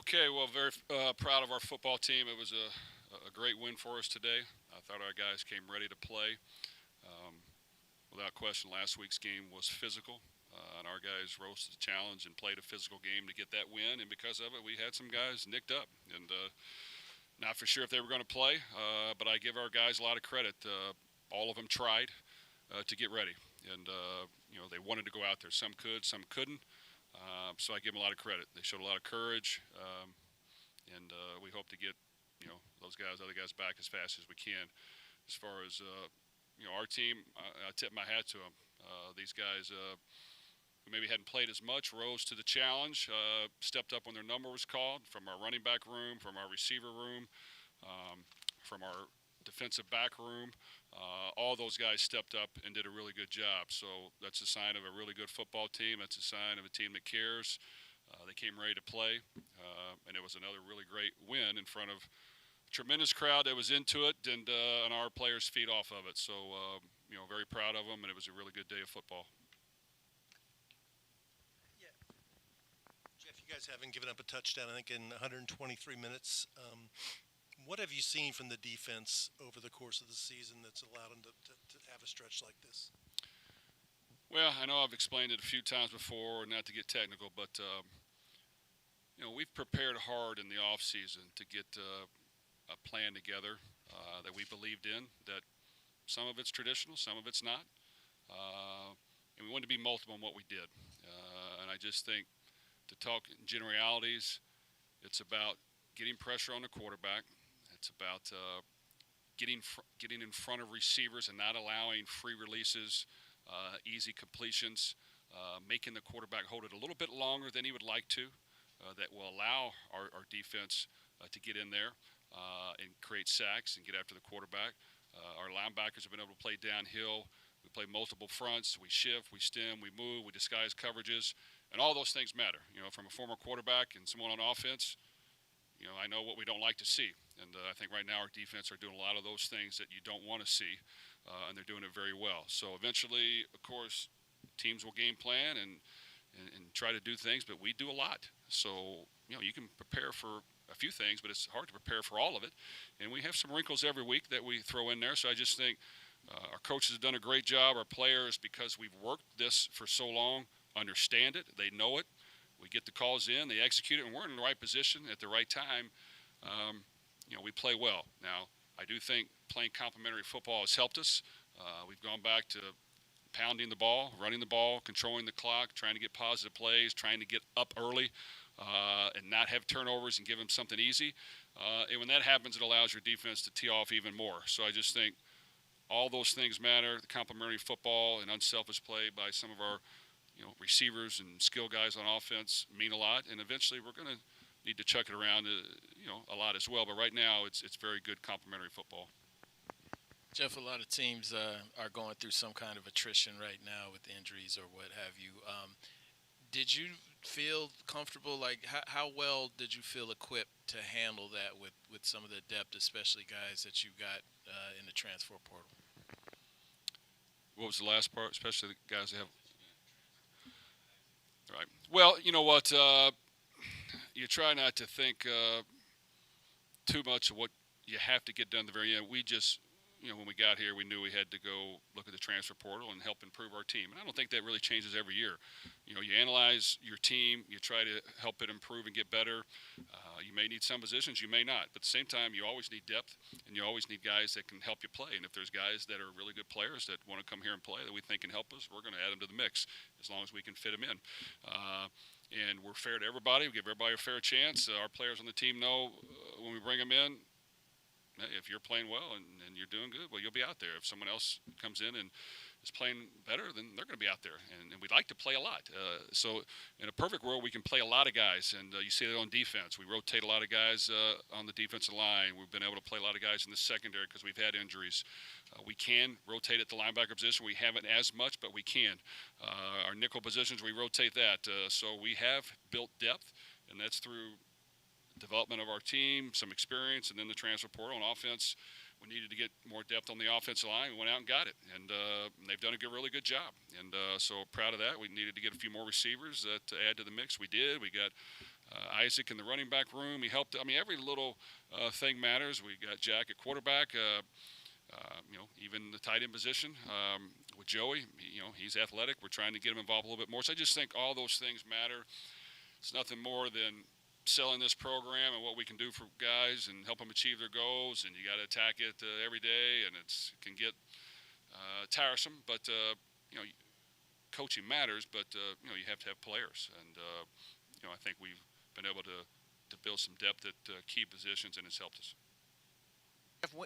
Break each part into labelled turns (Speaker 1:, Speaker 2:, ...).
Speaker 1: Okay, well, very proud of our football team. It was a great win for us today. I thought our guys came ready to play. Um, Without question, last week's game was physical, and our guys rose to the challenge and played a physical game to get that win. And because of it, we had some guys nicked up, and not for sure if they were going to play, but I give our guys a lot of credit. All of them tried to get ready, and they wanted to go out there. Some could, some couldn't. So I give them a lot of credit. They showed a lot of courage, and we hope to get those guys, other guys, back as fast as we can. As far as our team, I tip my hat to them. These guys who maybe hadn't played as much rose to the challenge, stepped up when their number was called, from our running back room, from our receiver room, from our defensive back room. All those guys stepped up and did a really good job. So that's a sign of a really good football team. That's a sign of a team that cares. They came ready to play, and it was another really great win in front of a tremendous crowd that was into it, and our players feed off of it. So, very proud of them, and it was a really good day of football.
Speaker 2: Yeah, Jeff, you guys haven't given up a touchdown, I think, in 123 minutes. What have you seen from the defense over the course of the season that's allowed them to have a stretch like this?
Speaker 1: Well, I know I've explained it a few times before, not to get technical, but we've prepared hard in the off season to get a plan together that we believed in. That some of it's traditional, some of it's not, and we wanted to be multiple in what we did. And I just think, to talk in generalities, it's about getting pressure on the quarterback. It's about getting in front of receivers and not allowing free releases, easy completions, making the quarterback hold it a little bit longer than he would like to. That will allow our defense to get in there and create sacks and get after the quarterback. Our linebackers have been able to play downhill. We play multiple fronts. We shift, we stem, we move, we disguise coverages, and all those things matter. From a former quarterback and someone on offense, I know what we don't like to see. And I think right now our defense are doing a lot of those things that you don't want to see, and they're doing it very well. So eventually, of course, teams will game plan and try to do things, but we do a lot. So, you can prepare for a few things, but it's hard to prepare for all of it. And we have some wrinkles every week that we throw in there. So I just think our coaches have done a great job. Our players, because we've worked this for so long, understand it. They know it. We get the calls in, they execute it, and we're in the right position at the right time. We play well. Now, I do think playing complementary football has helped us. We've gone back to pounding the ball, running the ball, controlling the clock, trying to get positive plays, trying to get up early and not have turnovers and give them something easy. And when that happens, it allows your defense to tee off even more. So I just think all those things matter. The complementary football and unselfish play by some of our receivers and skill guys on offense mean a lot. And eventually we're going to need to chuck it around, a lot as well. But right now it's very good complementary football.
Speaker 3: Jeff, a lot of teams are going through some kind of attrition right now with injuries or what have you. Did you feel comfortable? Like, how well did you feel equipped to handle that with some of the depth, especially guys that you got in the transfer portal?
Speaker 1: What was the last part? Especially the guys that have. Right. Well, you know what? You try not to think too much of what you have to get done at the very end. We just, when we got here, we knew we had to go look at the transfer portal and help improve our team. And I don't think that really changes every year. You analyze your team, you try to help it improve and get better. You may need some positions, you may not. But at the same time, you always need depth, and you always need guys that can help you play. And if there's guys that are really good players that want to come here and play that we think can help us, we're going to add them to the mix as long as we can fit them in. And we're fair to everybody. We give everybody a fair chance. Our players on the team know when we bring them in, hey, if you're playing well and you're doing good, well, you'll be out there. If someone else comes in and is playing better, then they're going to be out there. And we'd like to play a lot. So in a perfect world, we can play a lot of guys. And you see that on defense. We rotate a lot of guys on the defensive line. We've been able to play a lot of guys in the secondary because we've had injuries. We can rotate at the linebacker position. We haven't as much, but we can. Our nickel positions, we rotate that. So we have built depth, and that's through development of our team, some experience, and then the transfer portal. On offense, we needed to get more depth on the offensive line. We went out and got it, and they've done a really good job. And so proud of that. We needed to get a few more receivers to add to the mix. We did. We got Isaac in the running back room. He helped. I mean, every little thing matters. We got Jack at quarterback. Even the tight end position with Joey. He's athletic. We're trying to get him involved a little bit more. So I just think all those things matter. It's nothing more than selling this program and what we can do for guys and help them achieve their goals. And you got to attack it every day, and it can get tiresome. But coaching matters. But you have to have players, and I think we've been able to build some depth at key positions, and it's helped us.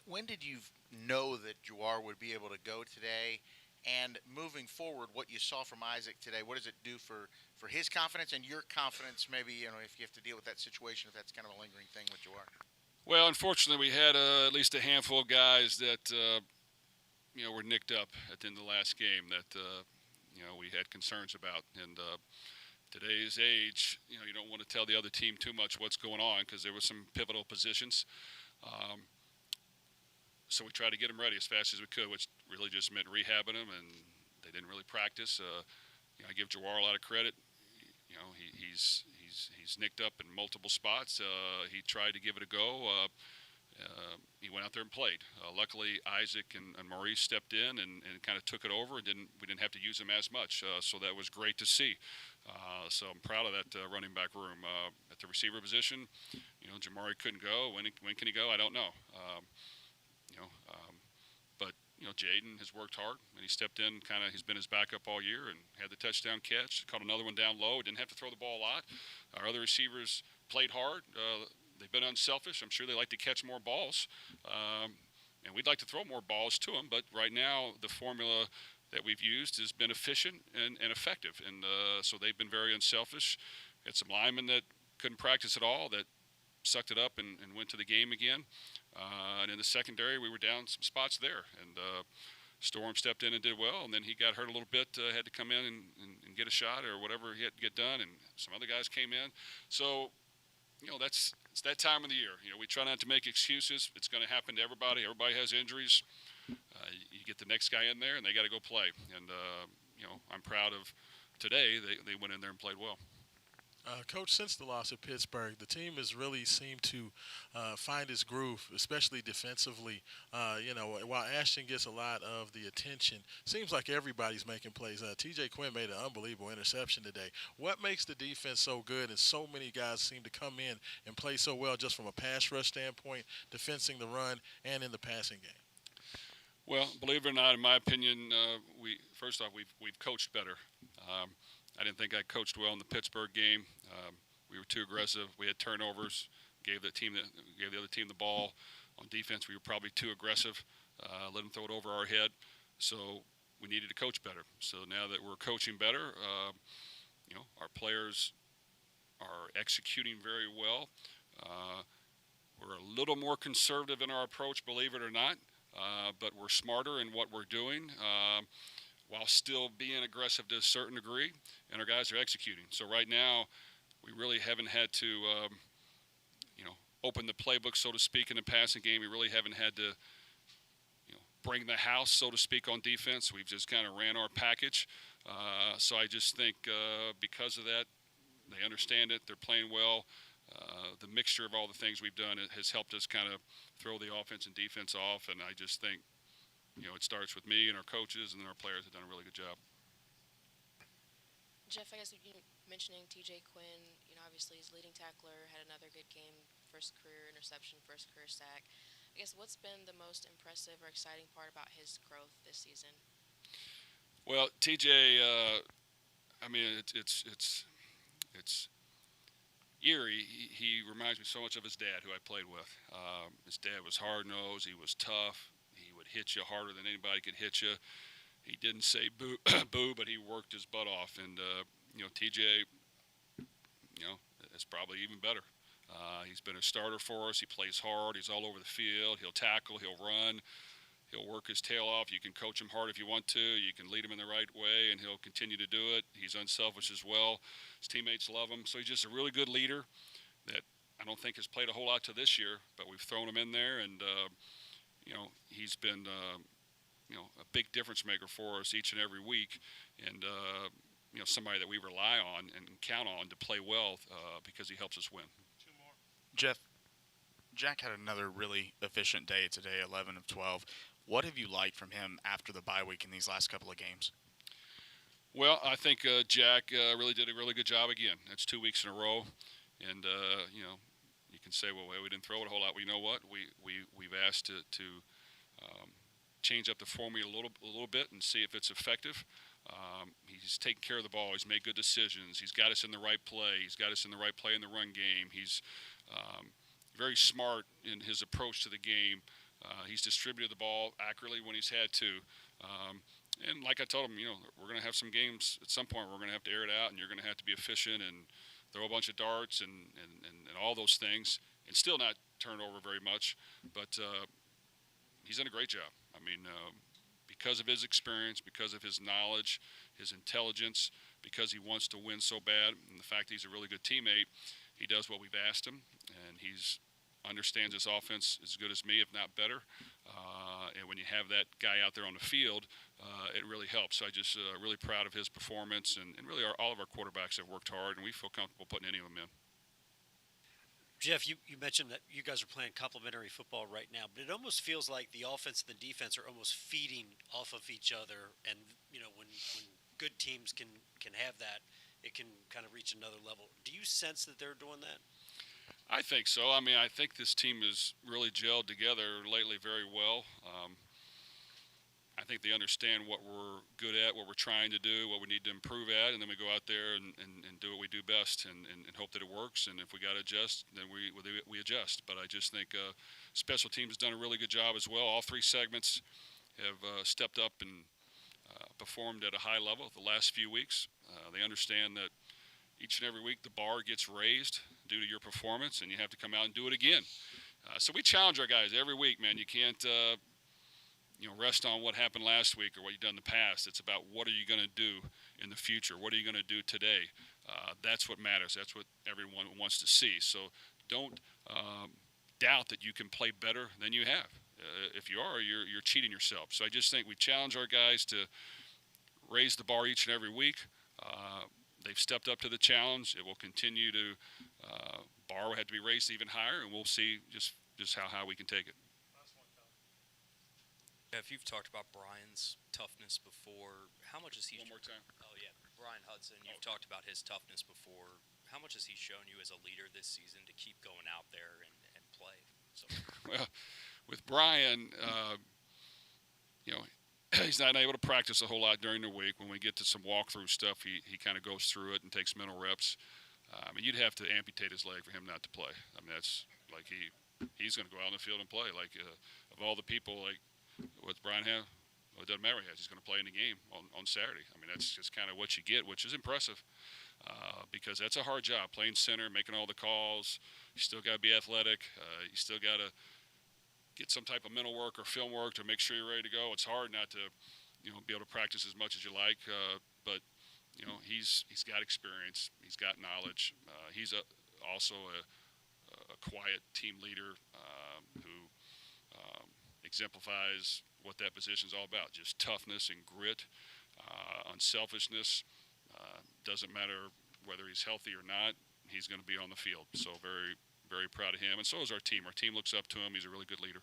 Speaker 4: When did you know that Jawar would be able to go today? And moving forward, what you saw from Isaac today, what does it do for his confidence and your confidence, maybe, if you have to deal with that situation, if that's kind of a lingering thing with Jawar?
Speaker 1: Well, unfortunately, we had at least a handful of guys that, were nicked up at the end of the last game that, we had concerns about. And today's age, you don't want to tell the other team too much what's going on because there were some pivotal positions. So we tried to get them ready as fast as we could, which really just meant rehabbing them, and they didn't really practice. I give Jawar a lot of credit. He's nicked up in multiple spots. He tried to give it a go. He went out there and played. Luckily, Isaac and Maurice stepped in and kind of took it over. We didn't have to use him as much, so that was great to see. So I'm proud of that running back room. At the receiver position, Jamari couldn't go. When can he go? I don't know. But Jaden has worked hard, and he stepped in. He's been his backup all year and had the touchdown catch. Caught another one down low. Didn't have to throw the ball a lot. Our other receivers played hard. They've been unselfish. I'm sure they like to catch more balls, and we'd like to throw more balls to them. But right now, the formula that we've used has been efficient and effective, and so they've been very unselfish. Had some linemen that couldn't practice at all that sucked it up and went to the game again. And in the secondary, we were down some spots there. And Storm stepped in and did well. And then he got hurt a little bit, had to come in and get a shot or whatever he had to get done. And some other guys came in. So, it's that time of the year. We try not to make excuses. It's going to happen to everybody. Everybody has injuries. You get the next guy in there, and they got to go play. And, I'm proud of today. They went in there and played well.
Speaker 5: Coach, since the loss at Pittsburgh, the team has really seemed to find its groove, especially defensively. While Ashton gets a lot of the attention, seems like everybody's making plays. TJ Quinn made an unbelievable interception today. What makes the defense so good and so many guys seem to come in and play so well just from a pass rush standpoint, defending the run, and in the passing game?
Speaker 1: Well, believe it or not, in my opinion, we've coached better. I didn't think I coached well in the Pittsburgh game. We were too aggressive. We had turnovers. Gave the other team the ball. On defense, we were probably too aggressive. Let them throw it over our head. So we needed to coach better. So now that we're coaching better, our players are executing very well. We're a little more conservative in our approach, believe it or not, but we're smarter in what we're doing. While still being aggressive to a certain degree, and our guys are executing. So right now, we really haven't had to, open the playbook, so to speak, in the passing game. We really haven't had to, bring the house, so to speak, on defense. We've just kind of ran our package. So I just think because of that, they understand it. They're playing well. The mixture of all the things we've done has helped us kind of throw the offense and defense off, and I just think it starts with me and our coaches, and then our players have done a really good job.
Speaker 6: Jeff, I guess mentioning TJ Quinn, obviously he's leading tackler, had another good game, first career interception, first career sack. I guess what's been the most impressive or exciting part about his growth this season?
Speaker 1: Well, TJ, it's eerie. He reminds me so much of his dad, who I played with. His dad was hard-nosed. He was tough. He would hit you harder than anybody could hit you. He didn't say boo, boo, but he worked his butt off. And, TJ, it's probably even better. He's been a starter for us. He plays hard. He's all over the field. He'll tackle. He'll run. He'll work his tail off. You can coach him hard if you want to. You can lead him in the right way, and he'll continue to do it. He's unselfish as well. His teammates love him. So he's just a really good leader that I don't think has played a whole lot to this year, but we've thrown him in there, and he's been, a big difference maker for us each and every week. And, somebody that we rely on and count on to play well because he helps us win.
Speaker 7: Jeff, Jack had another really efficient day today, 11 of 12. What have you liked from him after the bye week in these last couple of games?
Speaker 1: Well, I think Jack really did a really good job again. That's 2 weeks in a row, and you can say, well, we didn't throw it a whole lot. Well, you know what? We've asked to change up the formula a little bit and see if it's effective. He's taken care of the ball. He's made good decisions. He's got us in the right play. He's got us in the right play in the run game. He's very smart in his approach to the game. He's distributed the ball accurately when he's had to. And like I told him, we're going to have some games at some point. We're going to have to air it out, and you're going to have to be efficient and throw a bunch of darts and all those things and still not turn over very much. But he's done a great job. I mean, because of his experience, because of his knowledge, his intelligence, because he wants to win so bad, and the fact that he's a really good teammate, he does what we've asked him, and he's understands this offense as good as me, if not better. And when you have that guy out there on the field, it really helps. So I just really proud of his performance, and really all of our quarterbacks have worked hard, and we feel comfortable putting any of them in.
Speaker 8: Jeff, you mentioned that you guys are playing complementary football right now, but it almost feels like the offense and the defense are almost feeding off of each other. And when good teams can have that, it can kind of reach another level. Do you sense that they're doing that?
Speaker 1: I think so. I mean, I think this team has really gelled together lately very well. I think they understand what we're good at, what we're trying to do, what we need to improve at, and then we go out there and do what we do best and hope that it works. And if we got to adjust, then we adjust. But I just think special teams has done a really good job as well. All three segments have stepped up and performed at a high level the last few weeks. They understand that each and every week the bar gets raised due to your performance, and you have to come out and do it again. So we challenge our guys every week, man. You can't rest on what happened last week or what you've done in the past. It's about what are you going to do in the future? What are you going to do today? That's what matters. That's what everyone wants to see. So don't doubt that you can play better than you have. If you are, you're cheating yourself. So I just think we challenge our guys to raise the bar each and every week. They've stepped up to the challenge. It will continue to bar will have to be raised even higher, and we'll see just how high we can take it.
Speaker 9: Jeff, you've talked about Brian's toughness before. How much has he?
Speaker 1: One more time.
Speaker 9: Oh yeah, Brian Hudson. You've talked about his toughness before. How much has he shown you as a leader this season to keep going out there and play? So.
Speaker 1: Well, with Brian, he's not able to practice a whole lot during the week. When we get to some walkthrough stuff, he kind of goes through it and takes mental reps. You'd have to amputate his leg for him not to play. I mean, that's like he's going to go out on the field and play. Like of all the people, like what Brian has, well, it doesn't matter. He's going to play in the game on Saturday. I mean, that's just kind of what you get, which is impressive because that's a hard job, playing center, making all the calls. You still got to be athletic. You still got to get some type of mental work or film work to make sure you're ready to go. It's hard not to, be able to practice as much as you like, but he's got experience. He's got knowledge. He's also a quiet team leader who exemplifies what that position is all about, just toughness and grit, unselfishness. Doesn't matter whether he's healthy or not, he's going to be on the field. So very, very proud of him. And so is our team. Our team looks up to him. He's a really good leader.